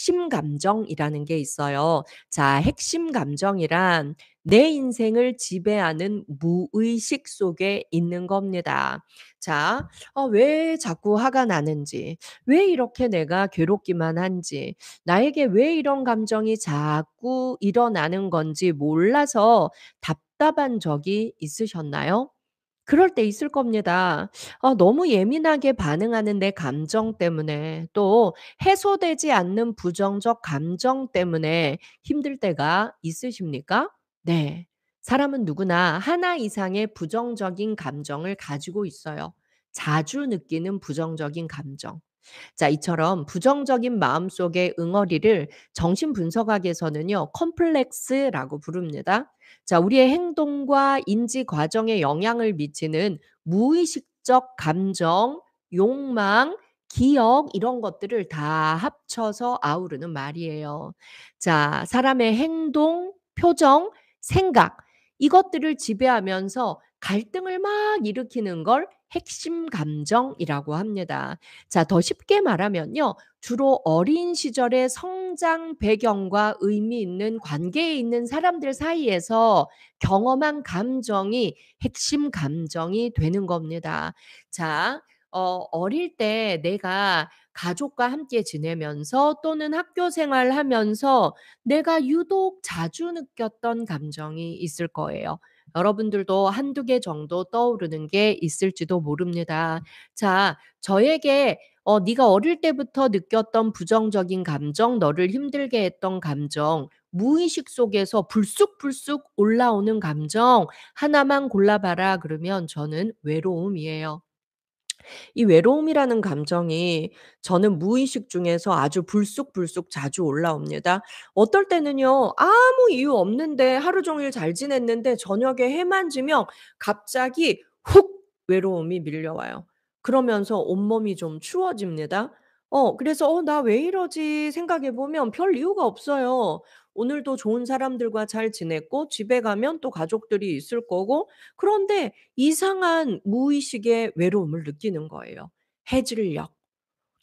핵심 감정이라는 게 있어요. 자, 핵심 감정이란 내 인생을 지배하는 무의식 속에 있는 겁니다. 자, 왜 자꾸 화가 나는지, 왜 이렇게 내가 괴롭기만 한지, 나에게 왜 이런 감정이 자꾸 일어나는 건지 몰라서 답답한 적이 있으셨나요? 그럴 때 있을 겁니다. 너무 예민하게 반응하는 내 감정 때문에 또 해소되지 않는 부정적 감정 때문에 힘들 때가 있으십니까? 네. 사람은 누구나 하나 이상의 부정적인 감정을 가지고 있어요. 자주 느끼는 부정적인 감정. 자, 이처럼 부정적인 마음속의 응어리를 정신분석학에서는요, 컴플렉스라고 부릅니다. 자, 우리의 행동과 인지 과정에 영향을 미치는 무의식적 감정, 욕망, 기억 이런 것들을 다 합쳐서 아우르는 말이에요. 자, 사람의 행동, 표정, 생각 이것들을 지배하면서 갈등을 막 일으키는 걸 핵심 감정이라고 합니다. 자, 더 쉽게 말하면요. 주로 어린 시절의 성장 배경과 의미 있는 관계에 있는 사람들 사이에서 경험한 감정이 핵심 감정이 되는 겁니다. 자, 어릴 때 내가 가족과 함께 지내면서 또는 학교 생활하면서 내가 유독 자주 느꼈던 감정이 있을 거예요. 여러분들도 한두 개 정도 떠오르는 게 있을지도 모릅니다. 자, 저에게 네가 어릴 때부터 느꼈던 부정적인 감정, 너를 힘들게 했던 감정, 무의식 속에서 불쑥불쑥 올라오는 감정 하나만 골라봐라 그러면 저는 외로움이에요. 이 외로움이라는 감정이 저는 무의식 중에서 아주 불쑥불쑥 자주 올라옵니다. 어떨 때는요. 아무 이유 없는데 하루 종일 잘 지냈는데 저녁에 해만 지면 갑자기 훅 외로움이 밀려와요. 그러면서 온몸이 좀 추워집니다. 그래서 '나 왜 이러지?' 생각해 보면 별 이유가 없어요. 오늘도 좋은 사람들과 잘 지냈고 집에 가면 또 가족들이 있을 거고 그런데 이상한 무의식의 외로움을 느끼는 거예요. 해질녘.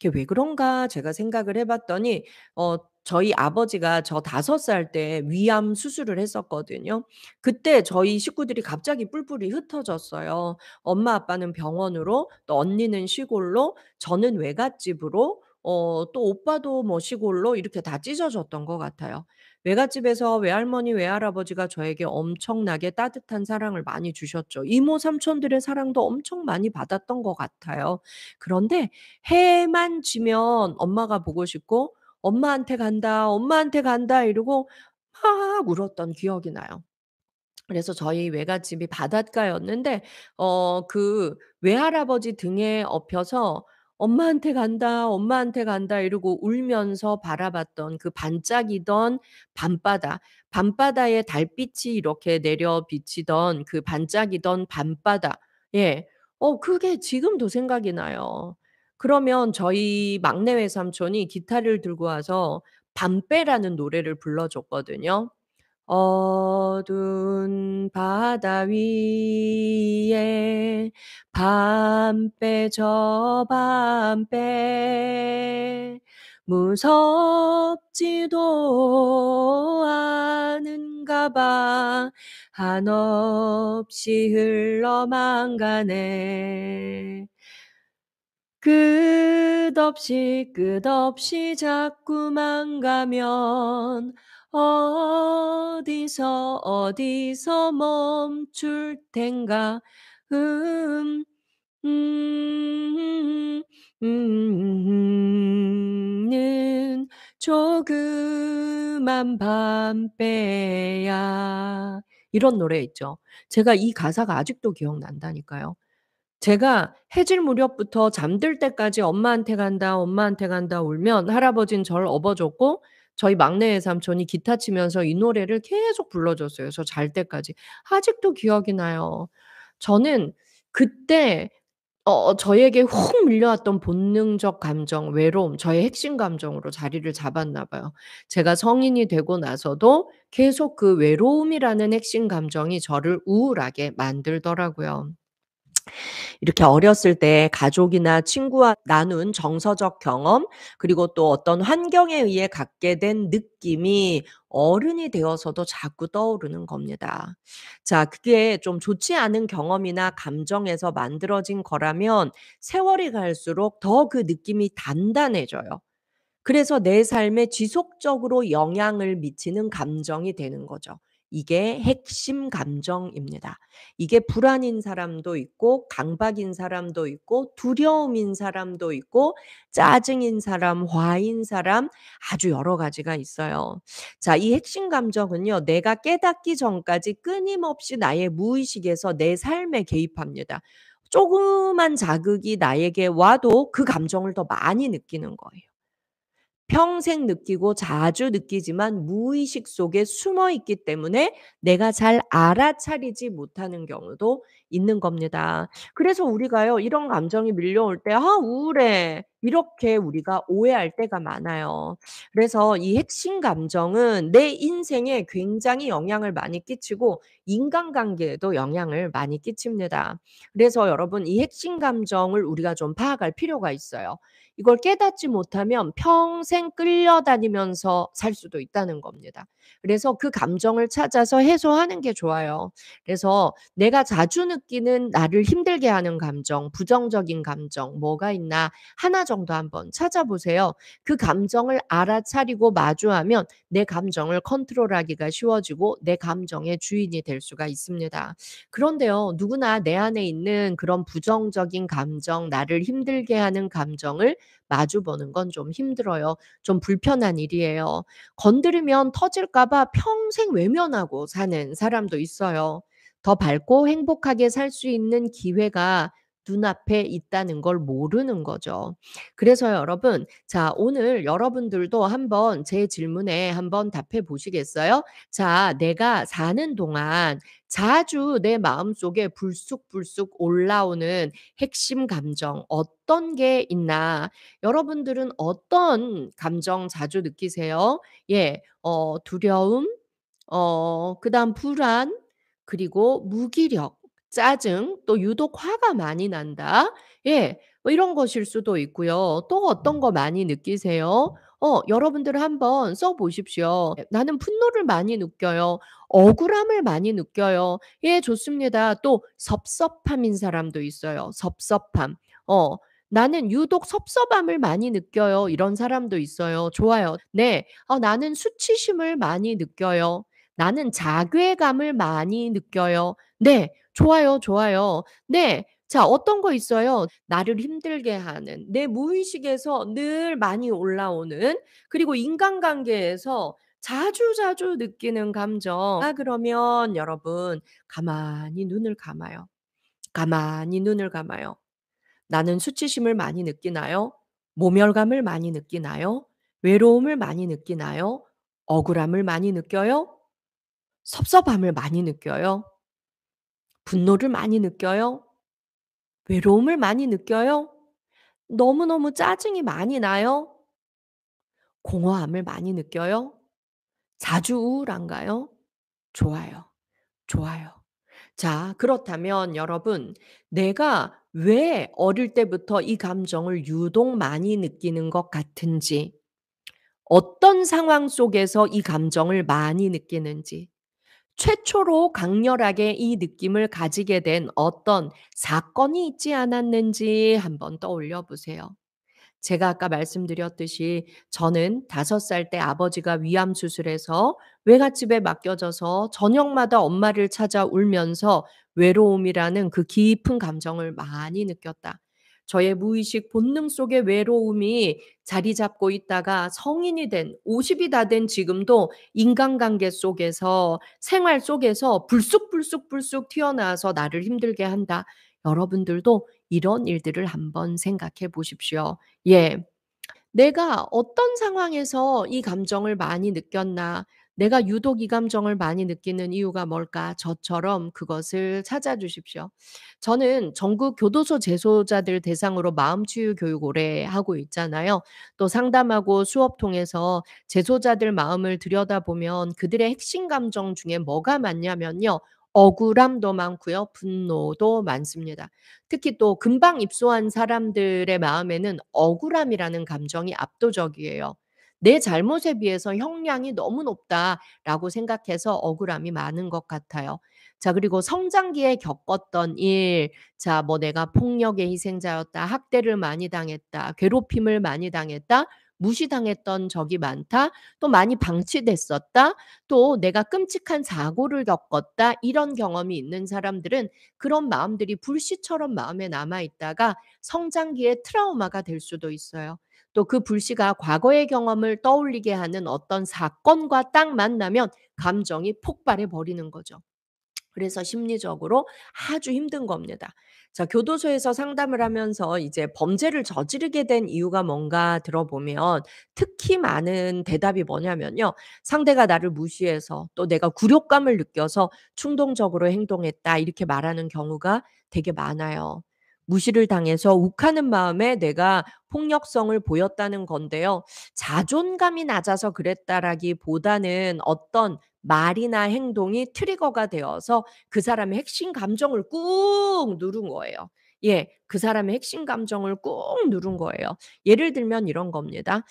이게 왜 그런가 제가 생각을 해 봤더니 저희 아버지가 저 5살 때 위암 수술을 했었거든요. 그때 저희 식구들이 갑자기 뿔뿔이 흩어졌어요. 엄마 아빠는 병원으로 또 언니는 시골로 저는 외갓집으로 또 오빠도 뭐 시골로 이렇게 다 찢어졌던 것 같아요. 외갓집에서 외할머니, 외할아버지가 저에게 엄청나게 따뜻한 사랑을 많이 주셨죠. 이모 삼촌들의 사랑도 엄청 많이 받았던 것 같아요. 그런데 해만 지면 엄마가 보고 싶고 "엄마한테 간다. 엄마한테 간다." 이러고 막 울었던 기억이 나요. 그래서 저희 외갓집이 바닷가였는데 그 외할아버지 등에 업혀서 "엄마한테 간다. 엄마한테 간다." 이러고 울면서 바라봤던 그 반짝이던 밤바다, 밤바다에 달빛이 이렇게 내려 비치던 그 반짝이던 밤바다. 예. 그게 지금도 생각이 나요. 그러면 저희 막내 외삼촌이 기타를 들고 와서 밤배라는 노래를 불러 줬거든요. 어두운 바다 위에 밤배 저 밤배 무섭지도 않은가 봐 한없이 흘러만 가네 끝없이 자꾸만 가면 어디서 멈출 텐가 음 음 는 조그만 밤배야. 이런 노래 있죠. 제가 이 가사가 아직도 기억난다니까요. 제가 해질 무렵부터 잠들 때까지 "엄마한테 간다. 엄마한테 간다." 울면 할아버지는 저를 업어 줬고 저희 막내 외삼촌이 기타 치면서 이 노래를 계속 불러 줬어요, 저 잘 때까지. 아직도 기억이 나요. 저는 그때 저에게 훅 밀려왔던 본능적 감정, 외로움, 저의 핵심 감정으로 자리를 잡았나 봐요. 제가 성인이 되고 나서도 계속 그 외로움이라는 핵심 감정이 저를 우울하게 만들더라고요. 이렇게 어렸을 때 가족이나 친구와 나눈 정서적 경험, 그리고 또 어떤 환경에 의해 갖게 된 느낌이 어른이 되어서도 자꾸 떠오르는 겁니다. 자, 그게 좀 좋지 않은 경험이나 감정에서 만들어진 거라면 세월이 갈수록 더 그 느낌이 단단해져요. 그래서 내 삶에 지속적으로 영향을 미치는 감정이 되는 거죠. 이게 핵심 감정입니다. 이게 불안인 사람도 있고 강박인 사람도 있고 두려움인 사람도 있고 짜증인 사람, 화인 사람, 아주 여러 가지가 있어요. 자, 이 핵심 감정은요. 내가 깨닫기 전까지 끊임없이 나의 무의식에서 내 삶에 개입합니다. 조그만 자극이 나에게 와도 그 감정을 더 많이 느끼는 거예요. 평생 느끼고 자주 느끼지만 무의식 속에 숨어 있기 때문에 내가 잘 알아차리지 못하는 경우도 있는 겁니다. 그래서 우리가요, 이런 감정이 밀려올 때 '아 우울해.' 이렇게 우리가 오해할 때가 많아요. 그래서 이 핵심 감정은 내 인생에 굉장히 영향을 많이 끼치고 인간관계에도 영향을 많이 끼칩니다. 그래서 여러분, 이 핵심 감정을 우리가 좀 파악할 필요가 있어요. 이걸 깨닫지 못하면 평생 끌려다니면서 살 수도 있다는 겁니다. 그래서 그 감정을 찾아서 해소하는 게 좋아요. 그래서 내가 자주 느끼는 나를 힘들게 하는 감정, 부정적인 감정 뭐가 있나 하나 정도 한번 찾아보세요. 그 감정을 알아차리고 마주하면 내 감정을 컨트롤하기가 쉬워지고 내 감정의 주인이 될 수가 있습니다. 그런데요, 누구나 내 안에 있는 그런 부정적인 감정, 나를 힘들게 하는 감정을 마주 보는 건 좀 힘들어요. 좀 불편한 일이에요. 건드리면 터질까 봐 평생 외면하고 사는 사람도 있어요. 더 밝고 행복하게 살 수 있는 기회가 눈앞에 있다는 걸 모르는 거죠. 그래서 여러분, 자, 오늘 여러분들도 한번 제 질문에 한번 답해 보시겠어요? 자, 내가 사는 동안 자주 내 마음속에 불쑥불쑥 올라오는 핵심 감정 어떤 게 있나? 여러분들은 어떤 감정 자주 느끼세요? 예. 두려움, 그다음 불안, 그리고 무기력, 짜증, 또 유독 화가 많이 난다. 예. 뭐 이런 것일 수도 있고요. 또 어떤 거 많이 느끼세요? 여러분들 한번 써 보십시오. 나는 분노를 많이 느껴요. 억울함을 많이 느껴요. 예, 좋습니다. 또 섭섭함인 사람도 있어요. 섭섭함. 어 나는 유독 섭섭함을 많이 느껴요. 이런 사람도 있어요. 좋아요. 네. 나는 수치심을 많이 느껴요. 나는 자괴감을 많이 느껴요. 네. 좋아요, 좋아요. 네. 자, 어떤 거 있어요? 나를 힘들게 하는 내 무의식에서 늘 많이 올라오는, 그리고 인간관계에서 자주자주 느끼는 감정. 그러면 여러분 가만히 눈을 감아요. 가만히 눈을 감아요. 나는 수치심을 많이 느끼나요? 모멸감을 많이 느끼나요? 외로움을 많이 느끼나요? 억울함을 많이 느껴요? 섭섭함을 많이 느껴요? 분노를 많이 느껴요? 외로움을 많이 느껴요? 너무너무 짜증이 많이 나요? 공허함을 많이 느껴요? 자주 우울한가요? 좋아요. 좋아요. 자, 그렇다면 여러분, 내가 왜 어릴 때부터 이 감정을 유독 많이 느끼는 것 같은지, 어떤 상황 속에서 이 감정을 많이 느끼는지, 최초로 강렬하게 이 느낌을 가지게 된 어떤 사건이 있지 않았는지 한번 떠올려 보세요. 제가 아까 말씀드렸듯이 저는 5살 때 아버지가 위암 수술해서 외갓집에 맡겨져서 저녁마다 엄마를 찾아 울면서 외로움이라는 그 깊은 감정을 많이 느꼈다. 저의 무의식 본능 속의 외로움이 자리 잡고 있다가 성인이 된 50이 다 된 지금도 인간관계 속에서 생활 속에서 불쑥불쑥불쑥 튀어나와서 나를 힘들게 한다. 여러분들도 이런 일들을 한번 생각해 보십시오. 예. 내가 어떤 상황에서 이 감정을 많이 느꼈나? 내가 유독 이 감정을 많이 느끼는 이유가 뭘까? 저처럼 그것을 찾아주십시오. 저는 전국 교도소 재소자들 대상으로 마음치유 교육 오래 하고 있잖아요. 또 상담하고 수업 통해서 재소자들 마음을 들여다보면 그들의 핵심 감정 중에 뭐가 많냐면요. 억울함도 많고요. 분노도 많습니다. 특히 또 금방 입소한 사람들의 마음에는 억울함이라는 감정이 압도적이에요. '내 잘못에 비해서 형량이 너무 높다.'라고 생각해서 억울함이 많은 것 같아요. 자, 그리고 성장기에 겪었던 일, 자 뭐 '내가 폭력의 희생자였다. 학대를 많이 당했다. 괴롭힘을 많이 당했다. 무시당했던 적이 많다. 또 많이 방치됐었다. 또 내가 끔찍한 사고를 겪었다.' 이런 경험이 있는 사람들은 그런 마음들이 불씨처럼 마음에 남아 있다가 성장기에 트라우마가 될 수도 있어요. 또 그 불씨가 과거의 경험을 떠올리게 하는 어떤 사건과 딱 만나면 감정이 폭발해 버리는 거죠. 그래서 심리적으로 아주 힘든 겁니다. 자, 교도소에서 상담을 하면서 이제 범죄를 저지르게 된 이유가 뭔가 들어보면 특히 많은 대답이 뭐냐면요. 상대가 나를 무시해서 또 내가 굴욕감을 느껴서 충동적으로 행동했다, 이렇게 말하는 경우가 되게 많아요. 무시를 당해서 욱하는 마음에 내가 폭력성을 보였다는 건데요. 자존감이 낮아서 그랬다라기보다는 어떤 말이나 행동이 트리거가 되어서 그 사람의 핵심 감정을 꾹 누른 거예요. 예. 그 사람의 핵심 감정을 꾹 누른 거예요. 예를 들면 이런 겁니다.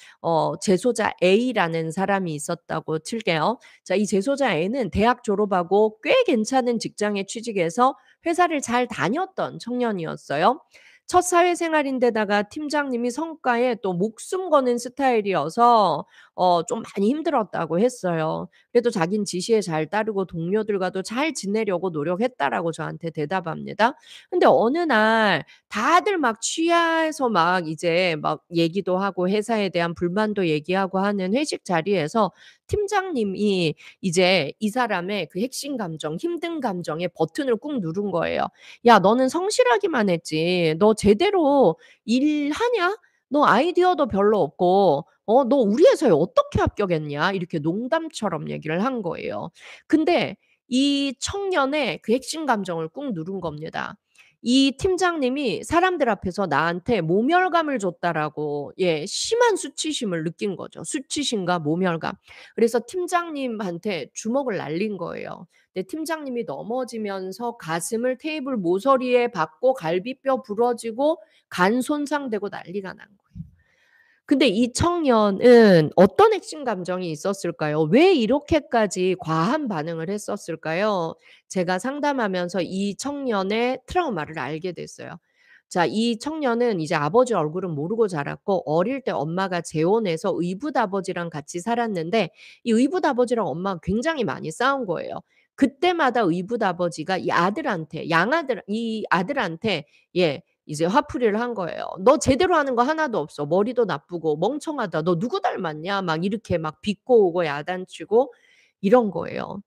재소자 A라는 사람이 있었다고 칠게요. 자, 이 재소자 A는 대학 졸업하고 꽤 괜찮은 직장에 취직해서 회사를 잘 다녔던 청년이었어요. 첫 사회생활인데다가 팀장님이 성과에 또 목숨 거는 스타일이어서 좀 많이 힘들었다고 했어요. 그래도 자기는 지시에 잘 따르고 동료들과도 잘 지내려고 노력했다라고 저한테 대답합니다. 근데 어느 날 다들 막 취해서 막 이제 막 얘기도 하고 회사에 대한 불만도 얘기하고 하는 회식 자리에서 팀장님이 이제 이 사람의 그 핵심 감정, 힘든 감정의 버튼을 꾹 누른 거예요. "야, 너는 성실하기만 했지. 너 제대로 일하냐? 너 아이디어도 별로 없고 너 우리 회사에 어떻게 합격했냐?" 이렇게 농담처럼 얘기를 한 거예요. 근데 이 청년의 그 핵심 감정을 꾹 누른 겁니다. 이 팀장님이 사람들 앞에서 나한테 모멸감을 줬다라고, 예, 심한 수치심을 느낀 거죠. 수치심과 모멸감. 그래서 팀장님한테 주먹을 날린 거예요. 근데 팀장님이 넘어지면서 가슴을 테이블 모서리에 박고 갈비뼈 부러지고 간 손상되고 난리가 난 거예요. 근데 이 청년은 어떤 핵심 감정이 있었을까요? 왜 이렇게까지 과한 반응을 했었을까요? 제가 상담하면서 이 청년의 트라우마를 알게 됐어요. 자, 이 청년은 이제 아버지 얼굴은 모르고 자랐고 어릴 때 엄마가 재혼해서 의붓아버지랑 같이 살았는데 이 의붓아버지랑 엄마가 굉장히 많이 싸운 거예요. 그때마다 의붓아버지가 이 아들한테 양아들 이 아들한테, 예, 이제 화풀이를 한 거예요. "너 제대로 하는 거 하나도 없어. 머리도 나쁘고 멍청하다. 너 누구 닮았냐?" 막 이렇게 막 비꼬고 오고 야단치고 이런 거예요.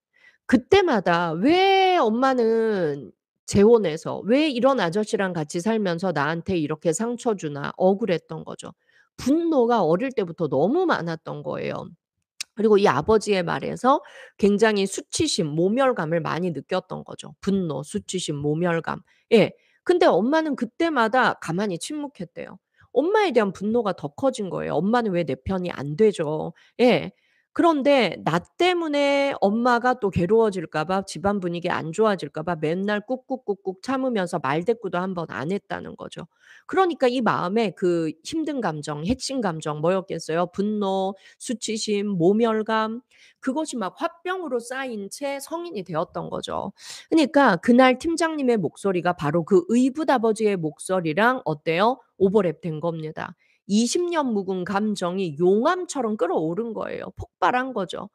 그때마다 '왜 엄마는 재혼해서 왜 이런 아저씨랑 같이 살면서 나한테 이렇게 상처 주나.' 억울했던 거죠. 분노가 어릴 때부터 너무 많았던 거예요. 그리고 이 아버지의 말에서 굉장히 수치심, 모멸감을 많이 느꼈던 거죠. 분노, 수치심, 모멸감. 예. 근데 엄마는 그때마다 가만히 침묵했대요. 엄마에 대한 분노가 더 커진 거예요. 엄마는 왜 내 편이 안 되죠. 예. 그런데 나 때문에 엄마가 또 괴로워질까 봐, 집안 분위기 안 좋아질까 봐 맨날 꾹꾹꾹꾹 참으면서 말대꾸도 한 번 안 했다는 거죠. 그러니까 이 마음에 그 힘든 감정, 핵심 감정 뭐였겠어요? 분노, 수치심, 모멸감, 그것이 막 화병으로 쌓인 채 성인이 되었던 거죠. 그니까 그날 팀장님의 목소리가 바로 그 의붓아버지의 목소리랑 어때요? 오버랩된 겁니다. 20년 묵은 감정이 용암처럼 끌어오른 거예요. 폭발한 거죠.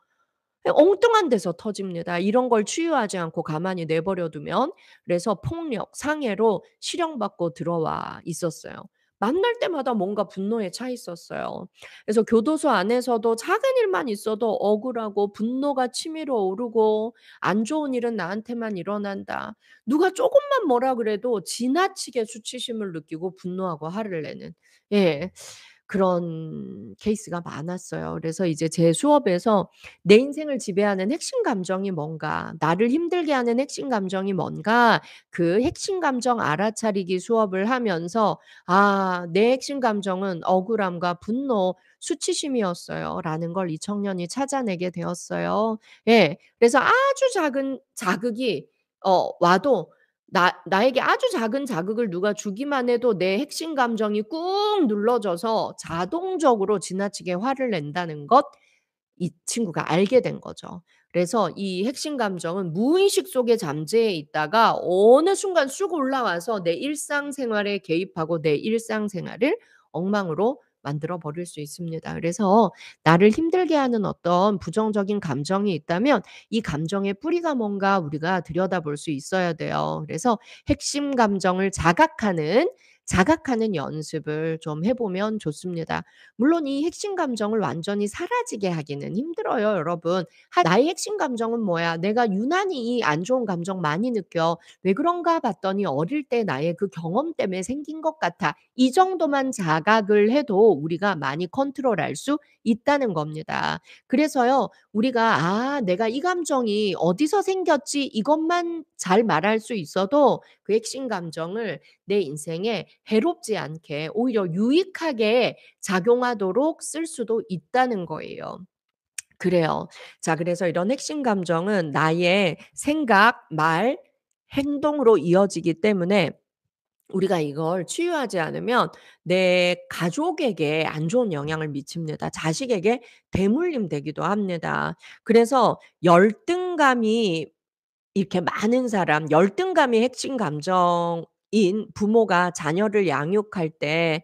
엉뚱한 데서 터집니다. 이런 걸 치유하지 않고 가만히 내버려 두면. 그래서 폭력, 상해로 실형받고 들어와 있었어요. 만날 때마다 뭔가 분노에 차 있었어요. 그래서 교도소 안에서도 작은 일만 있어도 억울하고 분노가 치밀어 오르고 '안 좋은 일은 나한테만 일어난다.' 누가 쪼금만 뭐라 그래도 지나치게 수치심을 느끼고 분노하고 화를 내는, 예, 그런 케이스가 많았어요. 그래서 이제 제 수업에서 내 인생을 지배하는 핵심 감정이 뭔가, 나를 힘들게 하는 핵심 감정이 뭔가, 그 핵심 감정 알아차리기 수업을 하면서 '아, 내 핵심 감정은 억울함과 분노, 수치심이었어요.'라는 걸 이 청년이 찾아내게 되었어요. 예. 그래서 아주 작은 자극이 와도 나에게 아주 작은 자극을 누가 주기만 해도 내 핵심 감정이 꾹 눌러져서 자동적으로 지나치게 화를 낸다는 것, 이 친구가 알게 된 거죠. 그래서 이 핵심 감정은 무의식 속에 잠재해 있다가 어느 순간 쑥 올라와서 내 일상생활에 개입하고 내 일상생활을 엉망으로 만들어 버릴 수 있습니다. 그래서 나를 힘들게 하는 어떤 부정적인 감정이 있다면 이 감정의 뿌리가 뭔가 우리가 들여다볼 수 있어야 돼요. 그래서 핵심 감정을 자각하는 연습을 좀 해 보면 좋습니다. 물론 이 핵심 감정을 완전히 사라지게 하기는 힘들어요, 여러분. 나의 핵심 감정은 뭐야? 내가 유난히 이 안 좋은 감정 많이 느껴. 왜 그런가 봤더니 어릴 때 나의 그 경험 때문에 생긴 것 같아. 이 정도만 자각을 해도 우리가 많이 컨트롤할 수 있다는 겁니다. 그래서요, 우리가 '아 내가 이 감정이 어디서 생겼지?' 이것만 잘 말할 수 있어도 그 핵심 감정을 내 인생에 해롭지 않게 오히려 유익하게 작용하도록 쓸 수도 있다는 거예요. 그래요. 자, 그래서 이런 핵심 감정은 나의 생각, 말, 행동으로 이어지기 때문에 우리가 이걸 치유하지 않으면 내 가족에게 안 좋은 영향을 미칩니다. 자식에게 대물림 되기도 합니다. 그래서 열등감이 이렇게 많은 사람, 열등감이 핵심 감정인 부모가 자녀를 양육할 때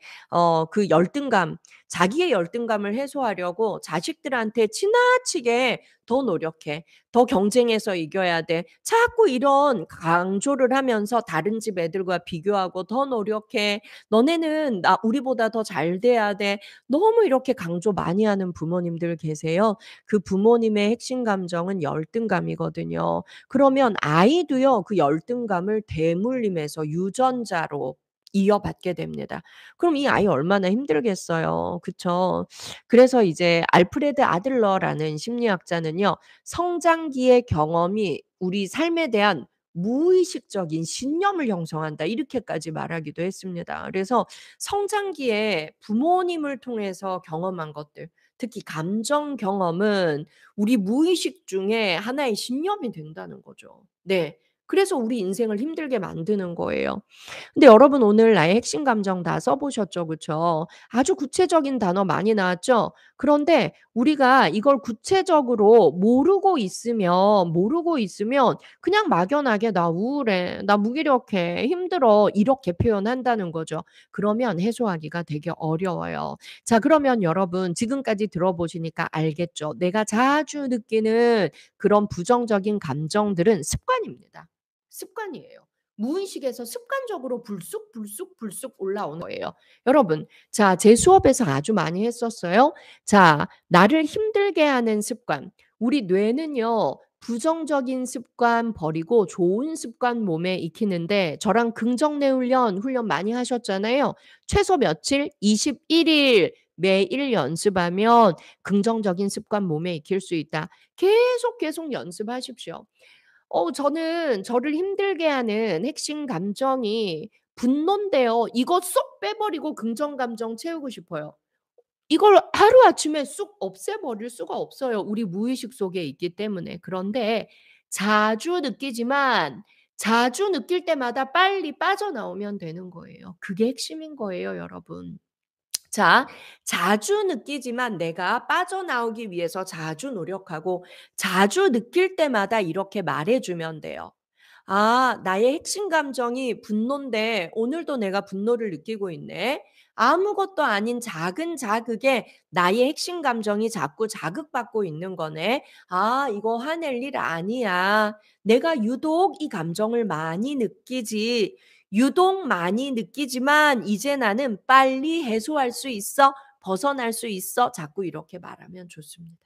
그 열등감, 자기의 열등감을 해소하려고 자식들한테 지나치게 더 노력해. 더 경쟁해서 이겨야 돼. 자꾸 이런 강조를 하면서 다른 집 애들과 비교하고 더 노력해. 너네는 우리보다 더 잘 돼야 돼. 너무 이렇게 강조 많이 하는 부모님들 계세요. 그 부모님의 핵심 감정은 열등감이거든요. 그러면 아이도요, 그 열등감을 대물림해서 유전자로 이어받게 됩니다. 그럼 이 아이 얼마나 힘들겠어요. 그쵸? 그래서 이제 알프레드 아들러라는 심리학자는요, 성장기의 경험이 우리 삶에 대한 무의식적인 신념을 형성한다. 이렇게까지 말하기도 했습니다. 그래서 성장기에 부모님을 통해서 경험한 것들, 특히 감정 경험은 우리 무의식 중에 하나의 신념이 된다는 거죠. 네. 그래서 우리 인생을 힘들게 만드는 거예요. 근데 여러분 오늘 나의 핵심 감정 다 써 보셨죠? 그쵸? 아주 구체적인 단어 많이 나왔죠? 그런데 우리가 이걸 구체적으로 모르고 있으면 그냥 막연하게 "나 우울해. 나 무기력해. 힘들어." 이렇게 표현한다는 거죠. 그러면 해소하기가 되게 어려워요. 자, 그러면 여러분 지금까지 들어보시니까 알겠죠? 내가 자주 느끼는 그런 부정적인 감정들은 습관입니다. 습관이에요. 무의식에서 습관적으로 불쑥 올라오는 거예요. 여러분, 자, 제 수업에서 아주 많이 했었어요. 자, 나를 힘들게 하는 습관. 우리 뇌는요, 부정적인 습관 버리고 좋은 습관 몸에 익히는데 저랑 긍정내 훈련 많이 하셨잖아요. 최소 며칠? 21일 매일 연습하면 긍정적인 습관 몸에 익힐 수 있다. 계속 연습하십시오. 저는 저를 힘들게 하는 핵심 감정이 분노인데요. 이거 쏙 빼버리고 긍정 감정 채우고 싶어요. 이걸 하루아침에 쑥 없애버릴 수가 없어요. 우리 무의식 속에 있기 때문에. 그런데 자주 느끼지만 자주 느낄 때마다 빨리 빠져나오면 되는 거예요. 그게 핵심인 거예요, 여러분. 자, 자주 느끼지만 내가 빠져나오기 위해서 자주 노력하고 자주 느낄 때마다 이렇게 말해 주면 돼요. "아 나의 핵심 감정이 분노인데 오늘도 내가 분노를 느끼고 있네. 아무것도 아닌 작은 자극에 나의 핵심 감정이 자꾸 자극받고 있는 거네. 아 이거 화낼 일 아니야. 내가 유독 이 감정을 많이 느끼지. 유독 많이 느끼지만 이제 나는 빨리 해소할 수 있어. 벗어날 수 있어." 자꾸 이렇게 말하면 좋습니다.